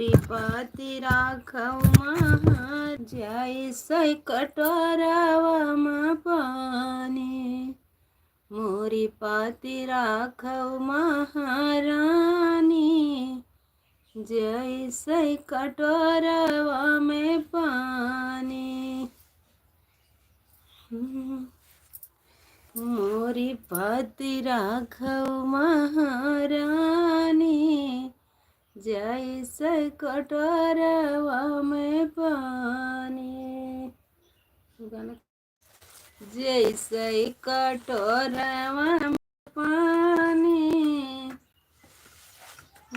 मोरी पति राखव महार जैसे कटोरावा में पानी। मोरी पति राखव महारानी जैसे कटोरावा में पानी। मोरी पति राखव महारानी जैसे कटोरावा में पानी। जैसे कटोरावा में पानी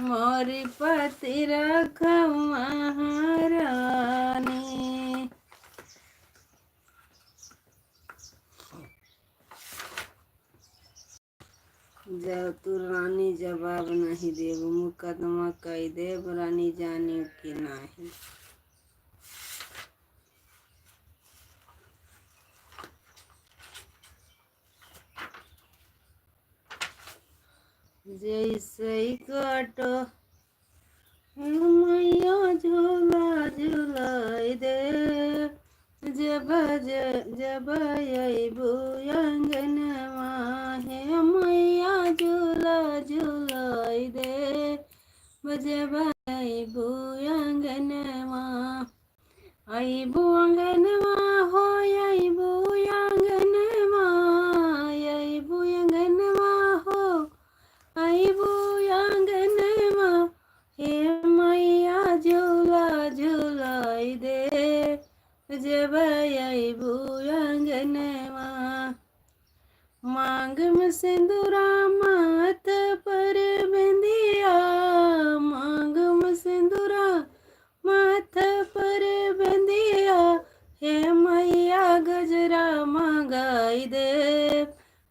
मोरी पति राखव महारानी। जब तू रानी जवाब नहीं देव मुकदमा कई देव रानी जाने की नहीं। जैसे काटो मैया झूला झूलाई दे जब जब अबू अंगनवा है मैया झूला झूलाई दे जब अबू अंगनवा। अबू अंगनवा हो अबू अंगनवा अबू अंगनवा हो अबू अंगनवा हे मैया झूला झूलाई दे जब अबू अंगनवा। मांग में सिंदूरा माथ पर बिंदिया मांग में सिंदूरा माथ पर बिंदिया हे मैया गजरा मंगाई दे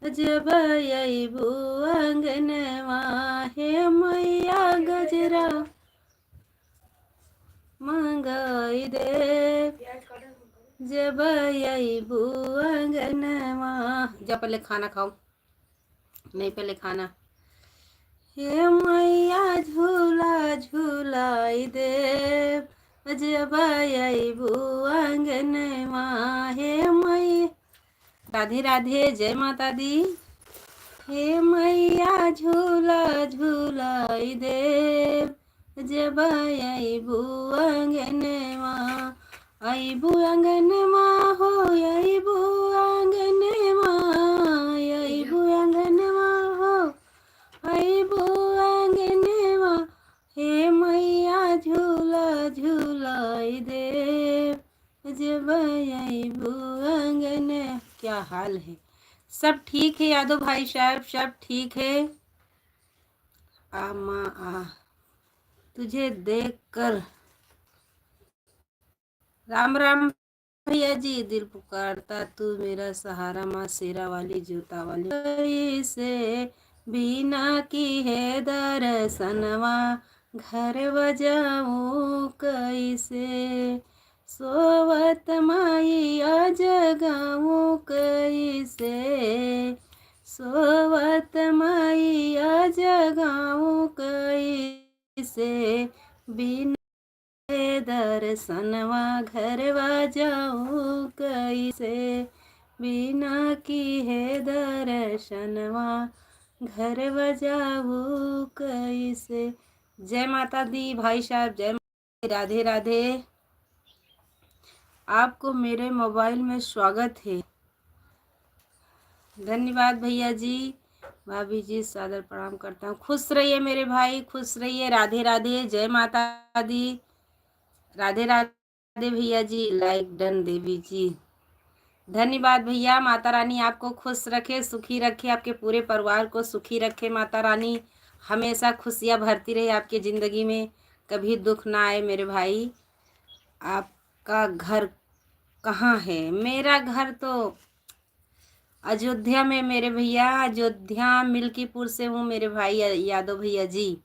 जब अबू अंगनवा हे मैया गजरा मंगाई दे जब अबू अंगनवा। जब पहले खाना खाओ नहीं पहले खाना। हे मैया झूला झूलाई दे जब अबू अंगनवा हे मैया। राधे राधे जय माता दी। हे मैया झूला झूलाई दे जब अबू अंगनवा। अबू अंगनवा हो अबू अंगनवा अबू अंगनवा हो अबू अंगनवा हे मैया झूला झूलाई दे जब अबू अंगनवा। क्या हाल है? सब ठीक है यादव भाई साहब सब ठीक है। माँ आ तुझे देखकर राम राम भैया जी दिल पुकारता तू मेरा सहारा माँ शेरा वाली जूता वाली से बिना की है दर्शनवा घर बजाऊं कैसे सोवत माइया जगाऊं कैसे सोवत माइया जगाऊं कैसे बिना दर्शनवा घर बजाऊं कैसे बिना की है दर्शनवा घर बजाऊं कैसे। जय माता दी भाई साहब जय राधे राधे। आपको मेरे मोबाइल में स्वागत है। धन्यवाद भैया जी भाभी जी सादर प्रणाम करता हूँ। खुश रहिए मेरे भाई खुश रहिए। राधे राधे जय माता दी। राधे राधे भैया जी लाइक डन देवी जी। धन्यवाद भैया। माता रानी आपको खुश रखे सुखी रखे आपके पूरे परिवार को सुखी रखे। माता रानी हमेशा खुशियाँ भरती रहे आपकी ज़िंदगी में कभी दुख ना आए मेरे भाई। आपका घर कहाँ है? मेरा घर तो अयोध्या में मेरे भैया। अयोध्या मिल्कीपुर से हूँ मेरे भाई यादव भैया जी।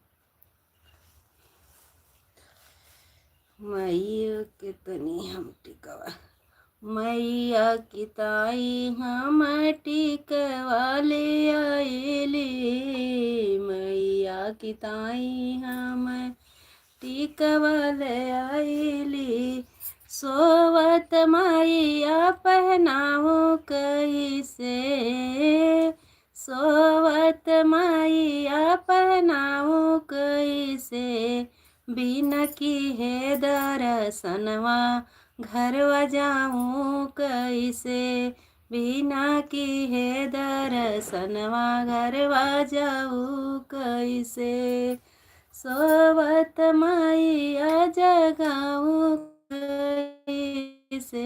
मैया के तनी हम टिकवा मैया की ताई हम टिकवा ले आइली मैया की ताई हम टिक टिकवल आईली। सोवत मैया पहनाऊ कैसे, सोवत मैया पहनाऊ कैसे, बिना की है दर्शनवा घरवा जाऊँ कैसे, बिना की है दर्शनवा घरवा जाऊँ कैसे, सोवत मैया जगाऊँ कैसे,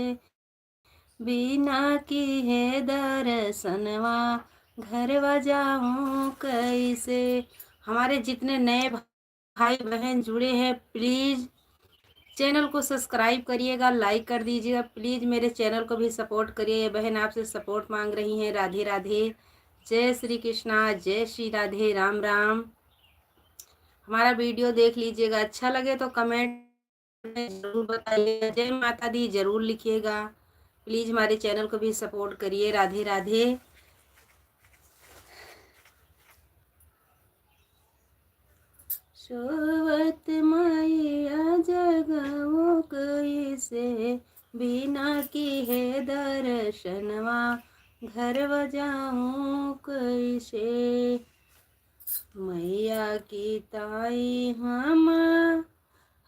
बिना की है दर्शनवा घरवा जाऊँ कैसे। हमारे जितने नए भाई बहन जुड़े हैं प्लीज़ चैनल को सब्सक्राइब करिएगा, लाइक कर दीजिएगा, प्लीज़ मेरे चैनल को भी सपोर्ट करिए। बहन आपसे सपोर्ट मांग रही हैं। राधे राधे, जय श्री कृष्णा, जय श्री राधे, राम राम। हमारा वीडियो देख लीजिएगा, अच्छा लगे तो कमेंट में ज़रूर बताइएगा, जय माता दी ज़रूर लिखिएगा। प्लीज़ हमारे चैनल को भी सपोर्ट करिए। राधे राधे। सोवत मैया जगाऊँ कैसे, बिना की है दर्शनवा घर जाऊँ कैसे, मैया की ताई हम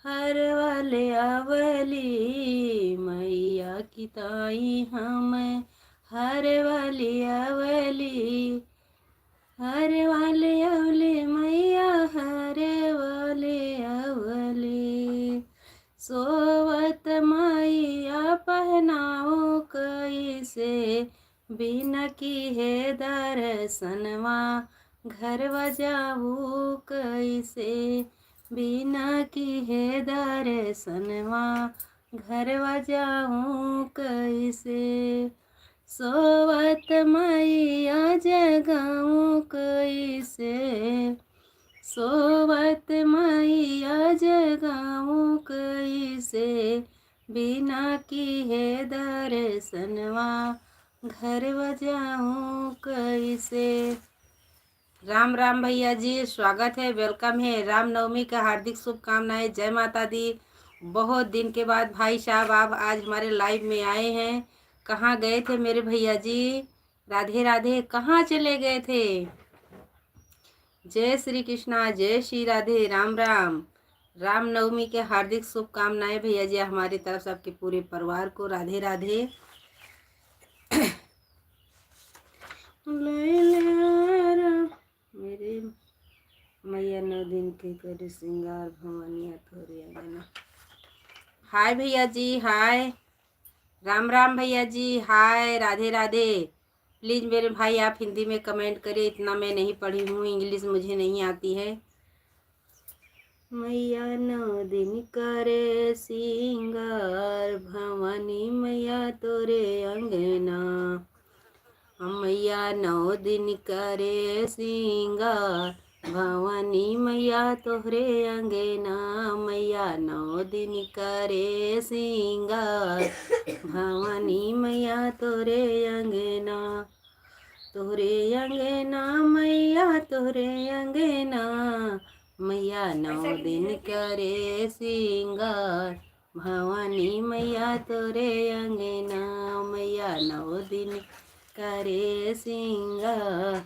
हर वाले अवली, मैया की ताई हम हर वाली अवली, हर वाले अवले मैया हर वाले अवले, सोवत मैया पहनाओ कैसे, बिना की है दर्शनवा घर जाऊँ कैसे, बिना की है दर्शनवा घर जाऊँ कैसे, सोवत मैया जगाऊँ कैसे, सोवत मैया जगाऊँ कैसे, बिना की है दर्शनवा घर जाऊँ कैसे। राम राम भैया जी, स्वागत है, वेलकम है। रामनवमी का हार्दिक शुभकामनाएं। जय माता दी। बहुत दिन के बाद भाई साहब आप आज हमारे लाइव में आए हैं। कहाँ गए थे मेरे भैया जी? राधे राधे, कहाँ चले गए थे? जय श्री कृष्णा, जय श्री राधे, राम राम। रामनवमी के हार्दिक शुभकामनाएं भैया जी हमारी तरफ से आपके पूरे परिवार को। राधे राधे। मेरे मैया 9 दिन के करे श्रृंगार भवानिया थोड़े अंगना। हाय भैया जी, हाय। राम राम भैया जी, हाय। राधे राधे। प्लीज़ मेरे भाई आप हिंदी में कमेंट करें, इतना मैं नहीं पढ़ी हूँ, इंग्लिश मुझे नहीं आती है। मैया 9 दिन करे श्रृंगार भवानी मैया तोरे अंगना, मैया 9 दिन करे श्रृंगार भवानी मैया तोहरे अंगना, मैया 9 दिन करे श्रृंगार भवानी मैया तोरे अंगना, तोहरे अंगना मैया तोहरे अंगना, मैया 9 दिन करे श्रृंगार भवानी मैया तोरे अंगना, मैया 9 दिन करे श्रृंगार,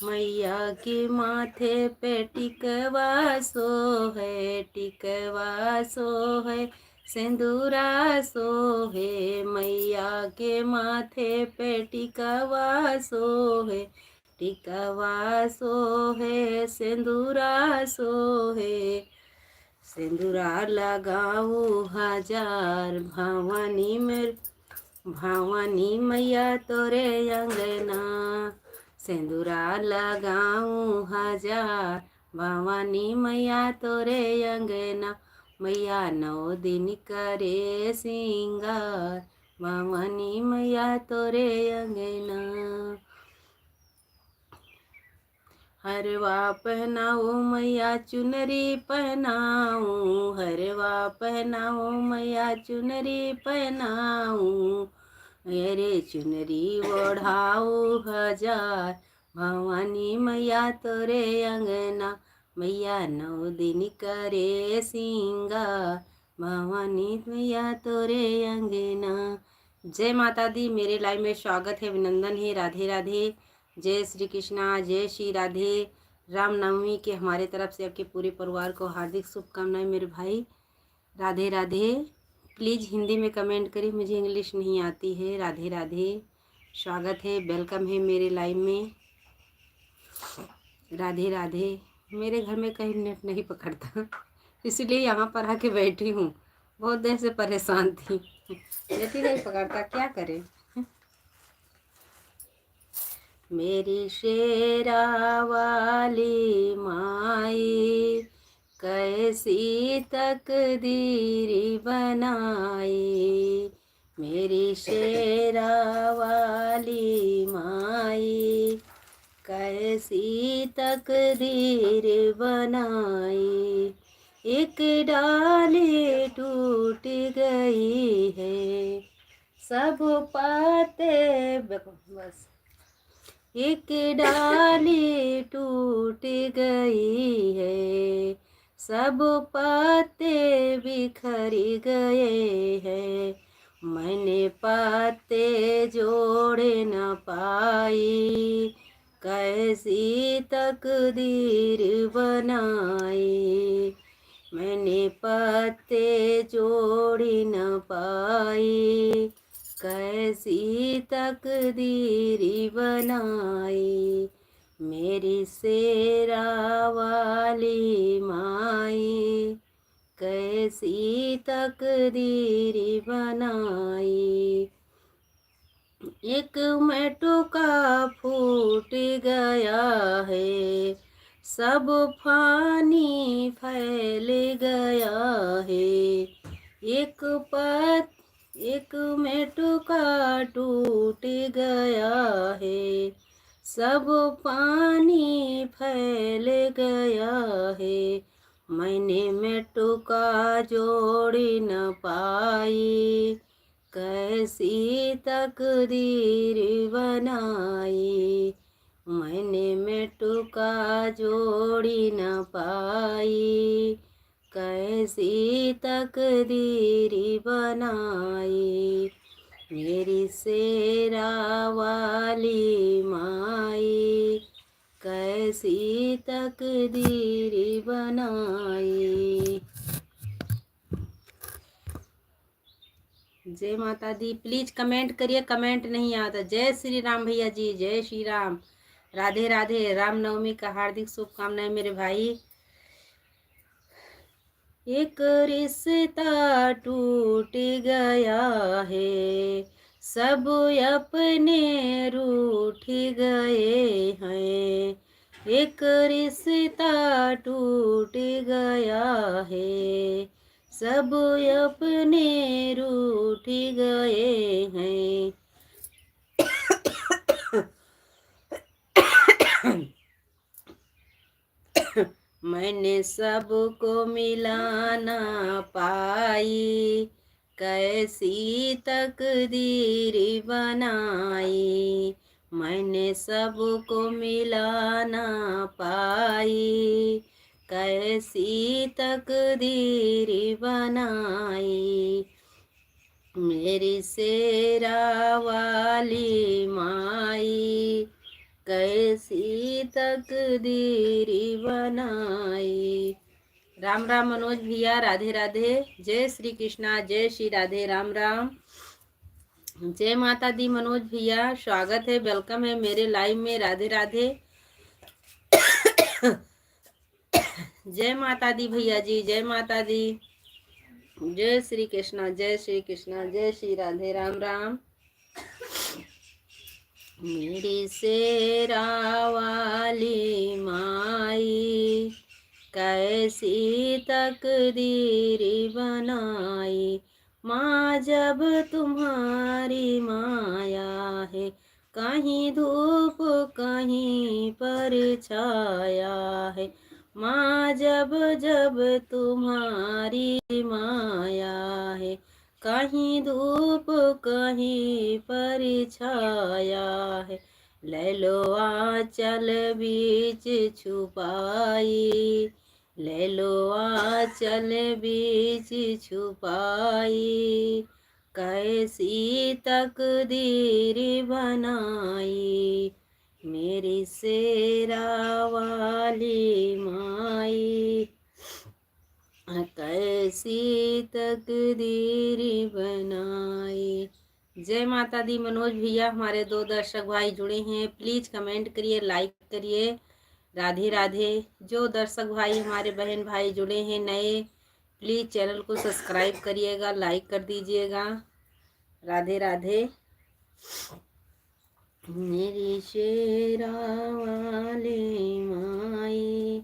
मैया के माथे पे टिकवा सो है, टिकवा सो है, सिंदूरा सो है, मैया के माथे पे टिकवा सो है, टिकवा सो है, सिंदूरा सो है, सिंदूरा लगाओ हजार भवानी में, भवानी मैया तोरे अंगना, सिंदूरा लगाऊं हजार भवानी मैया तोरे अंगना, मैया 9 दिन करे श्रृंगार भवानी मैया तोरे अंगना, हरवा पहनाओ मैया चुनरी पहनाऊं, हरवा पहनाओ मैया चुनरी पहनाऊं, अरे चुनरी ओढ़ाओ हजार भवानी मैया तोरे अंगना, मैया 9 दिन करे सिंगार, भवानी मैया तोरे अंगना। जय माता दी। मेरे लाइव में स्वागत है, अभिनंदन है। राधे राधे। जय श्री कृष्णा, जय श्री राधे। रामनवमी के हमारे तरफ से आपके पूरे परिवार को हार्दिक शुभकामनाएं मेरे भाई। राधे राधे। प्लीज़ हिंदी में कमेंट करिए, मुझे इंग्लिश नहीं आती है। राधे राधे। स्वागत है, वेलकम है मेरे लाइव में। राधे राधे। मेरे घर में कहीं नेट नहीं पकड़ता, इसलिए यहाँ पर आके बैठी हूँ। बहुत देर से परेशान थी, नेट ही नहीं पकड़ता, क्या करें। मेरी शेरा वाली माई, कैसी तकदीर बनाई। मेरी शेरा वाली माई, कैसी तकदीर बनाई। एक डाली टूट गई है, सब पाते बस। एक डाली टूट गई है, सब पत्ते बिखर गए हैं। मैंने पत्ते जोड़ न पाई, कैसी तकदीर बनाई। मैंने पत्ते जोड़ न पाई, कैसी तकदीर बनाई। मेरी शेरा वाली माई, कैसी तकदीर बनाई। एक मेटुका फूट गया है, सब पानी फैल गया है। एक मेटुका टूट गया है, सब पानी फैल गया है। मैंने मेटुका जोड़ न पाई, कैसी तकदीर बनाई। मैंने मेटुका जोड़ी न पाई, कैसी तकदीर बनाई। मेरी शेरा वाली माई, कैसी तकदीर बनाई। जय माता दी। प्लीज कमेंट करिए, कमेंट नहीं आता। जय श्री राम भैया जी, जय श्री राम। राधे राधे। रामनवमी का हार्दिक शुभकामनाएं मेरे भाई। एक रिश्ता टूट गया है, सब अपने रूठ गए हैं। एक रिश्ता टूट गया है, सब अपने रूठ गए हैं। मैंने सबको मिलाना पाई, कैसी तकदीर बनाई। मैंने सबको मिलाना पाई, कैसी तकदीर बनाई। मेरी शेरा वाली माई, कैसी तकदीर बनाई। राम राम मनोज भैया, राधे राधे। जय श्री कृष्णा, जय श्री राधे। राम राम। जय माता दी मनोज भैया, स्वागत है, वेलकम है मेरे लाइव में। राधे राधे। जय माता दी भैया जी, जय माता दी। जय श्री कृष्णा, जय श्री कृष्णा, जय श्री राधे। राम राम। मेरी शेरा वाली माई, कैसी तकदीर बनाई। माँ जब तुम्हारी माया है, कहीं धूप कहीं पर छाया है। माँ जब जब तुम्हारी माया है, कहीं धूप कहीं पर छाया है। ले लो आंचल बीच छुपाई, ले लो आंचल बीच छुपाई, कैसी तकदीर बनाई मेरी शेरा वाली माई, कैसी तकदीर बनाई। जय माता दी। मनोज भैया हमारे 2 दर्शक भाई जुड़े हैं, प्लीज़ कमेंट करिए, लाइक करिए। राधे राधे। जो दर्शक भाई हमारे बहन भाई जुड़े हैं नए, प्लीज़ चैनल को सब्सक्राइब करिएगा, लाइक कर दीजिएगा। राधे राधे। मेरी शेरा वाली माई,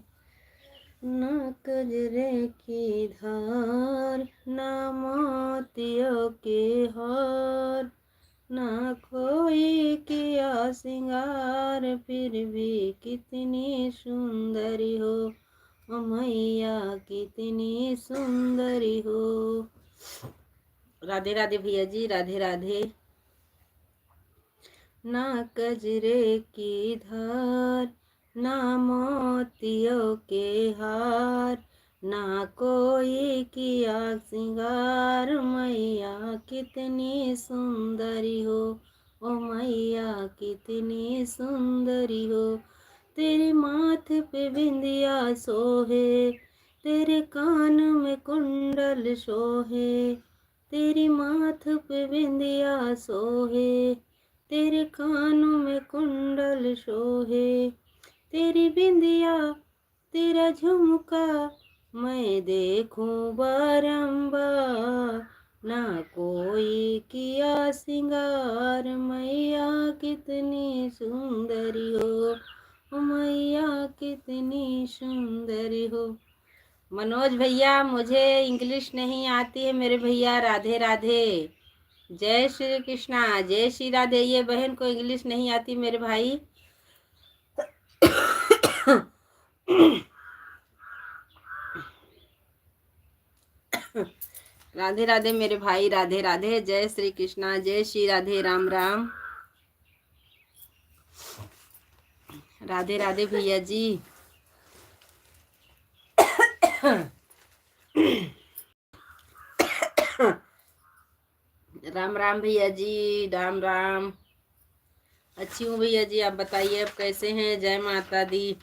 न कजरे की धार, न मोतियों के हार, न कोई किया सिंगार, फिर भी कितनी सुंदरी हो ओ मैया, कितनी सुंदरी हो। राधे राधे भैया जी, राधे राधे। ना कजरे की धार, ना मोतियों के हार, ना कोई किया सिंगार, मैया कितनी सुंदरी हो ओ मैया, कितनी सुंदरी हो। तेरे माथे पे बिंदिया सोहे, तेरे कान में कुंडल सोहे, तेरी माथ पे बिंदिया सोहे, तेरे कानों में कुंडल सोहे, तेरी बिंदिया तेरा झुमका मैं देखूं बारंबार, ना कोई किया सिंगार, मैया कितनी सुंदरी हो मैया, कितनी सुंदरी हो। मनोज भैया मुझे इंग्लिश नहीं आती है मेरे भैया। राधे राधे। जय श्री कृष्णा, जय श्री राधे। ये बहन को इंग्लिश नहीं आती मेरे भाई। राधे राधे मेरे भाई, राधे राधे। जय श्री कृष्णा, जय श्री राधे, राम राम। राधे राधे भैया जी। राम राम भैया जी, राम राम। अच्छी हूँ भैया जी, आप बताइए आप कैसे हैं। जय माता दी।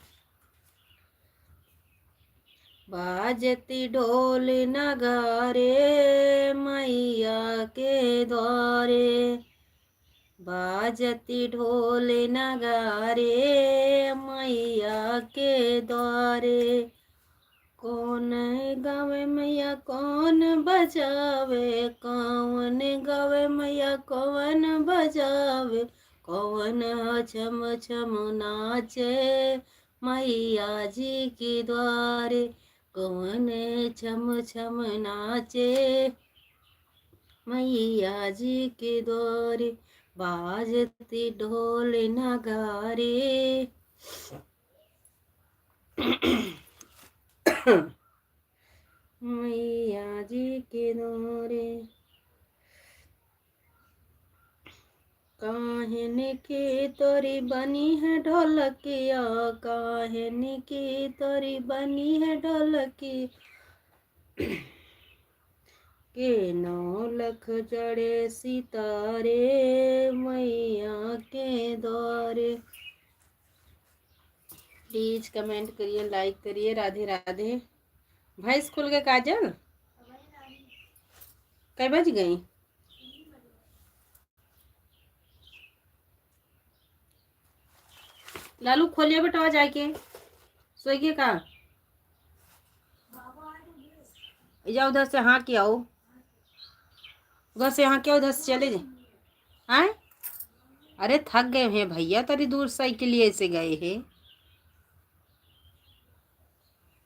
बाजती ढोल नगारे मैया के द्वारे, बाजती ढोल नगारे मैया के द्वारे, कौन गावे मैया कौन बजावे, कौन गावे मैया कौन बजावे, कौन छम छम नाचे मैया जी के द्वारे, कौन छम छम नाचे मैया जी के द्वारे, बाजती ढोल नगारे। मैया जी के द्वारे, काहन की तोरी बनी है ढोलकिया, काहन की तोरी बनी है ढोलकी, के 9 लख चढ़े सितारे मैया के द्वारे। प्लीज कमेंट करिए, लाइक करिए। राधे राधे। भाई स्कूल के काजल कई बज गई? लालू खोलिए बेटा जाके, सोइए का जाओ उधर से। हाँ क्या आओ उधर से, यहाँ क्या उधर से चले जाए। हाँ अरे थक गए हैं भैया, तरी दूर साइकिल से गए हैं।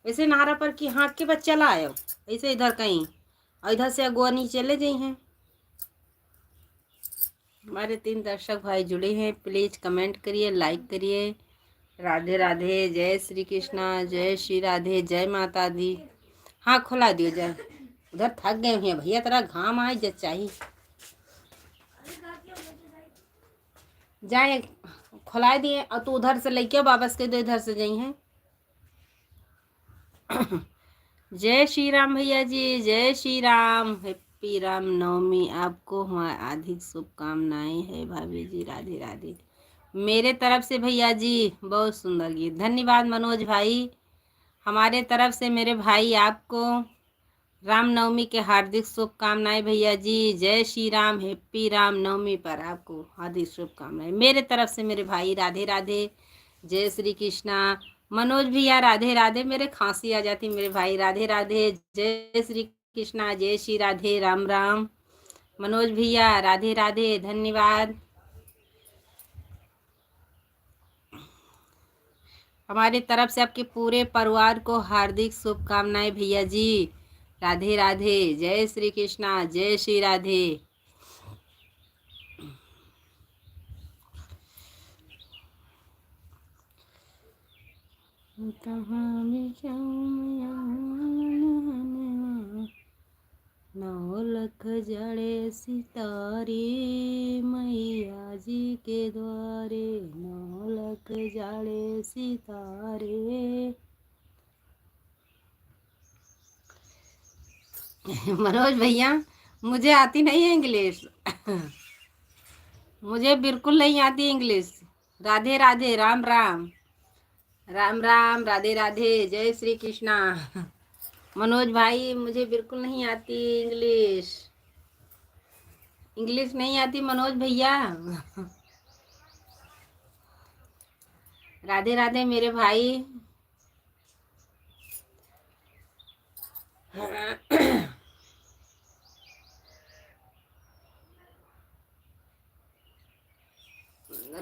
ऐसे नारा पर कि हाँ के बच्चा लाए ऐसे इधर कहीं, और इधर से अगुआ नहीं चले जाए हैं। हमारे 3 दर्शक भाई जुड़े हैं, प्लीज कमेंट करिए, लाइक करिए। राधे राधे। जय श्री कृष्णा, जय श्री राधे, जय माता दी। हाँ खुला दियो जाए, उधर थक गए हैं भैया, तेरा घाम आए जब चाहिए जाए खुला दिए और तू उधर से लेके वापस के दो, इधर से जाई हैं। जय श्री राम भैया जी, जय श्री राम। हैप्पी राम नवमी, आपको हमारी अधिक शुभकामनाएं है भाभी जी। राधे राधे मेरे तरफ से भैया जी। बहुत सुंदर गीत, धन्यवाद मनोज भाई। हमारे तरफ से मेरे भाई आपको रामनवमी के हार्दिक शुभकामनाएं भैया जी। जय श्री राम। हैप्पी राम नवमी पर आपको हार्दिक शुभकामनाएं मेरे तरफ से मेरे भाई। राधे राधे, जय श्री कृष्णा। मनोज भैया राधे राधे, मेरे खांसी आ जाती मेरे भाई। राधे राधे, जय श्री कृष्णा, जय श्री राधे, राम राम। मनोज भैया राधे राधे, धन्यवाद। हमारी तरफ से आपके पूरे परिवार को हार्दिक शुभकामनाएं भैया जी। राधे राधे, जय श्री कृष्णा, जय श्री राधे। नौ लख जड़े सितारे मैया जी के द्वारे, 9 लख जड़े सितारे। मनोज भैया मुझे आती नहीं है इंग्लिश। मुझे बिल्कुल नहीं आती इंग्लिश। राधे राधे, राम राम, राम राम, राधे राधे, जय श्री कृष्णा। मनोज भाई मुझे बिल्कुल नहीं आती इंग्लिश। इंग्लिश नहीं आती मनोज भैया। राधे राधे मेरे भाई।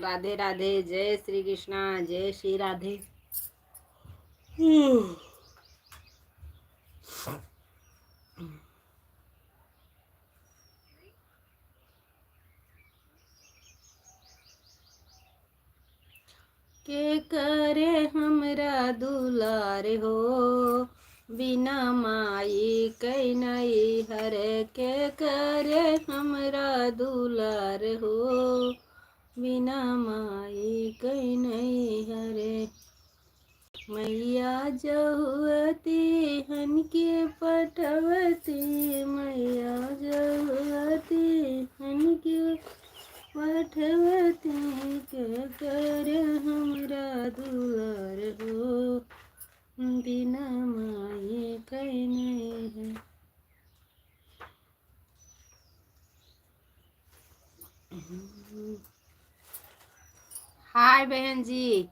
राधे राधे, जय श्री कृष्णा, जय श्री राधे। के करे हमरा दुलार हो, बिना माई कई नई हर। के करे हमरा दुलार हो, बिना माई कई नई हरे। मैया जहुअती हन के पटवती, मैया जहुअती हन के पटवती। के कर हमरा दुआर हो, बिना माई कई नहीं है। हाय बहन जी।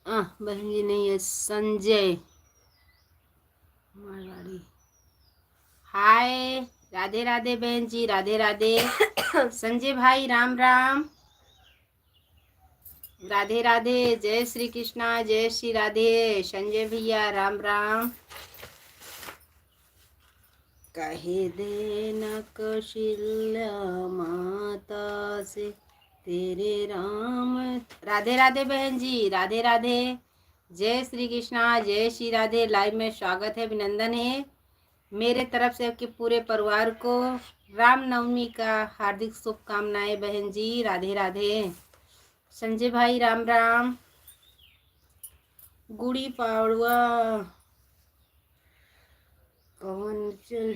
बहन जी नहीं है, संजय मारवाड़ी। हाय, राधे राधे बहन जी, राधे राधे। संजय भाई राम राम, राधे राधे, जय श्री कृष्णा, जय श्री राधे। संजय भैया राम राम। कहे दे न कौशल्या माता से तेरे राम। राधे राधे बहन जी, राधे राधे, जय श्री कृष्णा, जय श्री राधे। लाइव में स्वागत है, अभिनंदन है मेरे तरफ से आपके पूरे परिवार को। रामनवमी का हार्दिक शुभकामनाएं बहन जी, राधे राधे। संजय भाई राम राम। गुड़ी पाड़वा कौन चल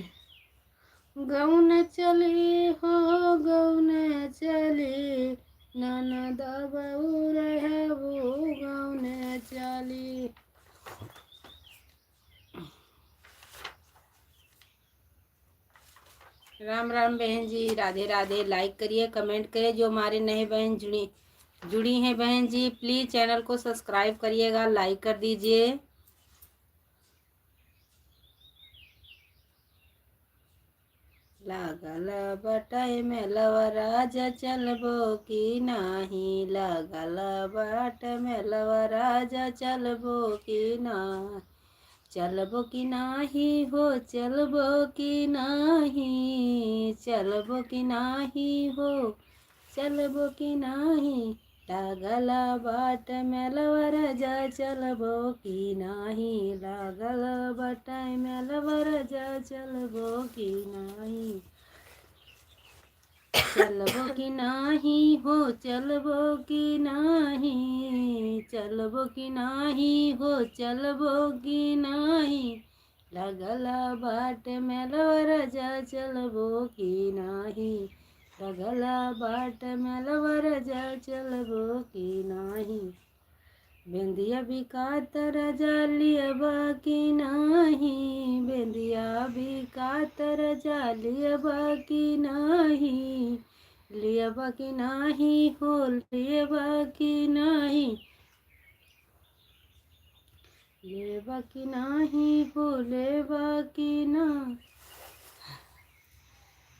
गौन चली हो, गौन चली ननद बहू रहबू गौन चली। राम राम बहन जी, राधे राधे। लाइक करिए, कमेंट करिए। जो हमारे नए बहन जुड़ी हैं बहन जी, प्लीज़ चैनल को सब्सक्राइब करिएगा, लाइक कर दीजिए। लागल बटाई में लवराजा चलबो की नाही, लागल बाट में लवराजा चलबो की ना, चलबो की नाही हो, चलबो की नाही, चलबो की नाही हो, चलबो की नाही। लागल बाट में लवराजा चलबो की नाही, लागल बाट में लवराजा चलबो की नाही। चलबो कि नाही हो, चलबो कि नाही, चलबो कि नाही हो, चलबो कि नाही, लगला बाट मेलवा राजा चलबो कि नाही, लगला बाट मेलवा राजा चलबो कि नाही, बेंदिया बिकात राजा लियबा कि नाही, बेंदिया बिकात राजा लियबा कि नाही, लियबा कि नाही हो, लियबा कि नाही, लेबा कि नाही हो, लेबा कि ना।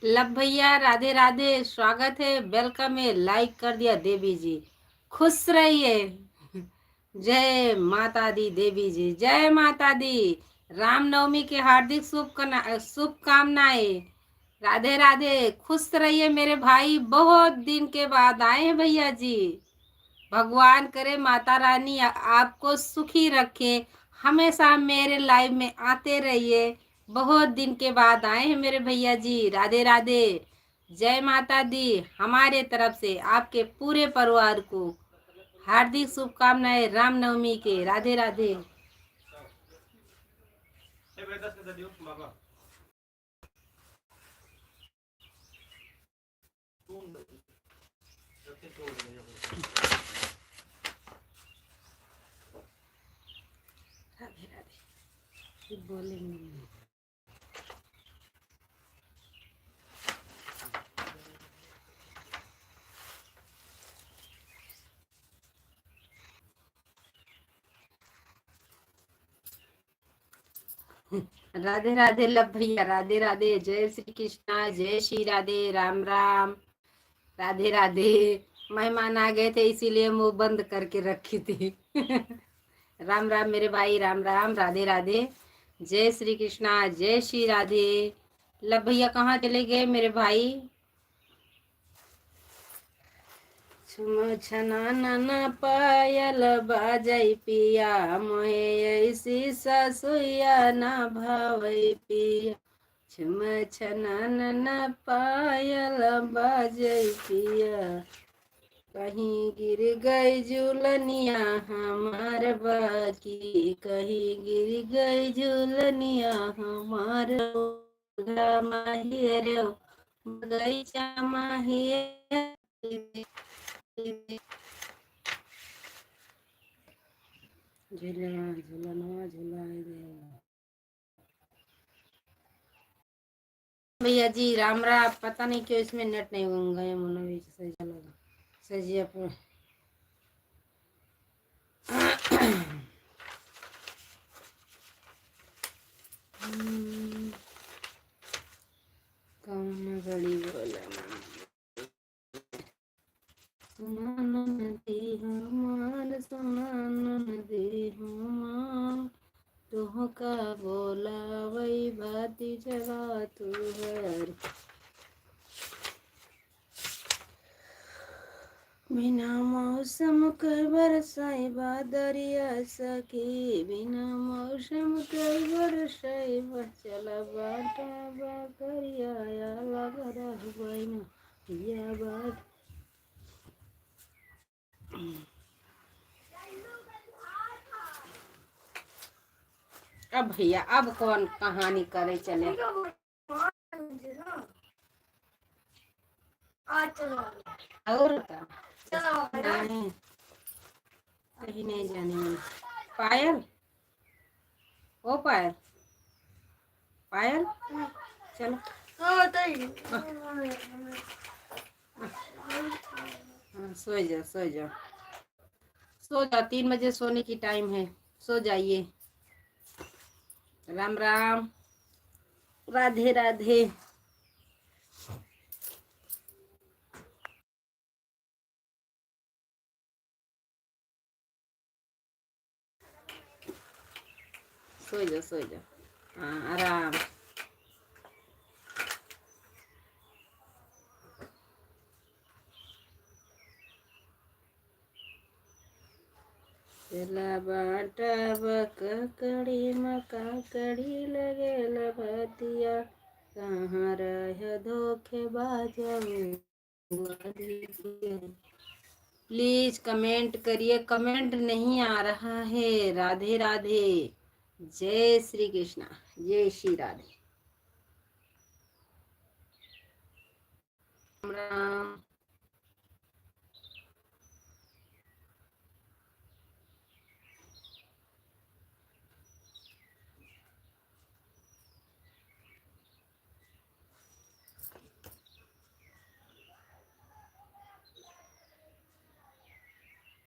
लब भैया राधे राधे, स्वागत है, वेलकम है, लाइक कर दिया देवी जी, खुश रहिए। जय माता दी देवी जी, जय माता दी। रामनवमी के हार्दिक शुभकामनाएं। राधे राधे, खुश रहिए मेरे भाई, बहुत दिन के बाद आए हैं भैया जी। भगवान करे माता रानी आपको सुखी रखे, हमेशा मेरे लाइव में आते रहिए। बहुत दिन के बाद आए हैं मेरे भैया जी, राधे राधे। जय माता दी, हमारे तरफ से आपके पूरे परिवार को हार्दिक शुभकामनाएं रामनवमी के। राधे राधे। राधे राधे बोलेंगे। राधे राधे लब भैया, राधे राधे, जय श्री कृष्णा, जय श्री राधे, राम राम, राधे राधे। मेहमान आ गए थे इसीलिए मुंह बंद करके रखी थी। राम राम मेरे भाई, राम राम, राधे राधे, जय श्री कृष्णा, जय श्री राधे। लब भैया कहाँ चले गए मेरे भाई? छुम छना नना पायल बाजई पिया, मोहे ऐसी सासुया ना भावई पिया, छुम छना नना पायल बाजई पिया, कहीं गिर गई झूलनिया हमार बाकी, कहीं गिर गई झूलनिया हमार माहिर बगैचा माहिर। झूलना झूलना झूलाए दे भैया जी, राम राम। पता नहीं क्यों इसमें नेट नहीं गया, मुन्ना भी सही चला सही पर। कौन बड़ी बोला नदी हमार, सोना नदी हमार, तुहका बोला वही भाती जगा तू हर, बिना मौसम कर बरसाई बादरिया सखी, बिना मौसम कर बरसाई चला बाटा बाकरिया लगा या बाट। अब भैया अब कौन कहानी करे चले? और नहीं, कहीं नहीं जाने। पायल, ओ पायल, पायल चलो। हाँ, सो जा सो जा सो जा, 3 बजे सोने की टाइम है, सो जाइए। राम राम, राधे राधे। सो जा सो जा, हाँ आराम। चला बाटा बकड़ी मका कड़ी लगे भतिया, कहाँ रह धोखे बाजा में प्लीज कमेंट करिए, कमेंट नहीं आ रहा है। राधे राधे, जय श्री कृष्णा, जय श्री राधे, राम राम।